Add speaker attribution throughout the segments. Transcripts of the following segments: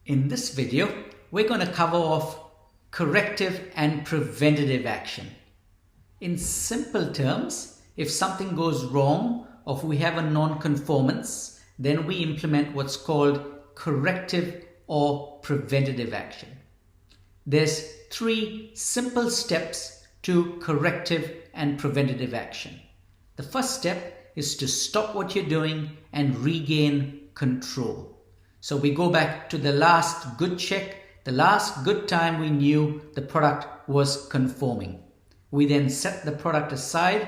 Speaker 1: In this video, we're going to cover off corrective and preventative action. In simple terms, if something goes wrong or if we have a non-conformance, then we implement what's called corrective or preventative action. There's 3 simple steps to corrective and preventative action. The first step is to stop what you're doing and regain control. So we go back to the last good check, the last good time we knew the product was conforming. We then set the product aside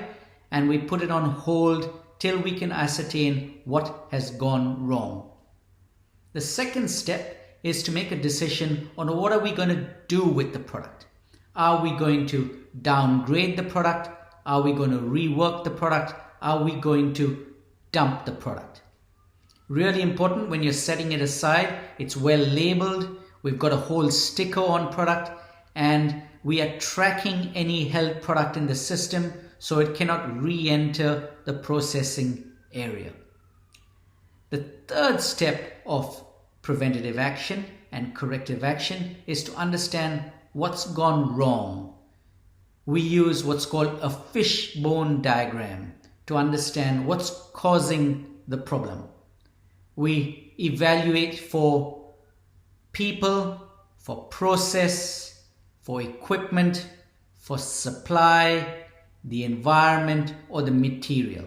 Speaker 1: and we put it on hold till we can ascertain what has gone wrong. The second step is to make a decision on what are we going to do with the product. Are we going to downgrade the product? Are we going to rework the product? Are we going to dump the product? Really important when you're setting it aside, it's well labeled, we've got a whole sticker on product, and we are tracking any held product in the system so it cannot re-enter the processing area. The third step of preventative action and corrective action is to understand what's gone wrong. We use what's called a fishbone diagram to understand what's causing the problem. We evaluate for people, for process, for equipment, for supply, the environment, or the material.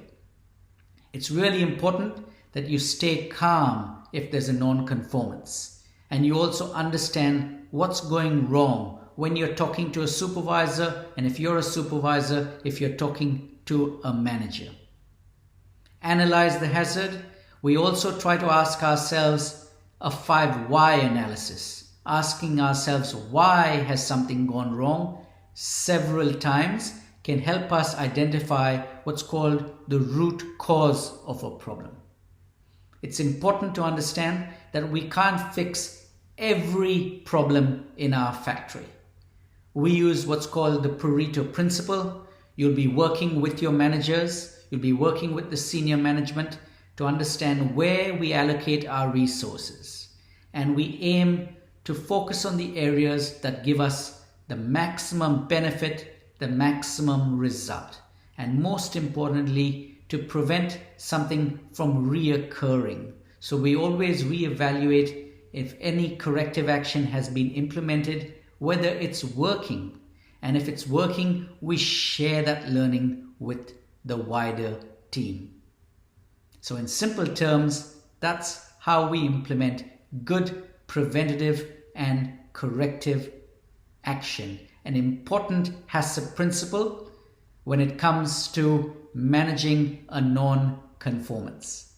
Speaker 1: It's really important that you stay calm if there's a non-conformance, and you also understand what's going wrong when you're talking to a supervisor, and if you're a supervisor, if you're talking to a manager. Analyze the hazard. We also try to ask ourselves a 5 why analysis, asking ourselves why has something gone wrong several times can help us identify what's called the root cause of a problem. It's important to understand that we can't fix every problem in our factory. We use what's called the Pareto principle. You'll be working with your managers, you'll be working with the senior management to understand where we allocate our resources. And we aim to focus on the areas that give us the maximum benefit, the maximum result. And most importantly, to prevent something from reoccurring. So we always reevaluate if any corrective action has been implemented, whether it's working. And if it's working, we share that learning with the wider team. So in simple terms, that's how we implement good preventative and corrective action. An important HACCP principle when it comes to managing a non-conformance.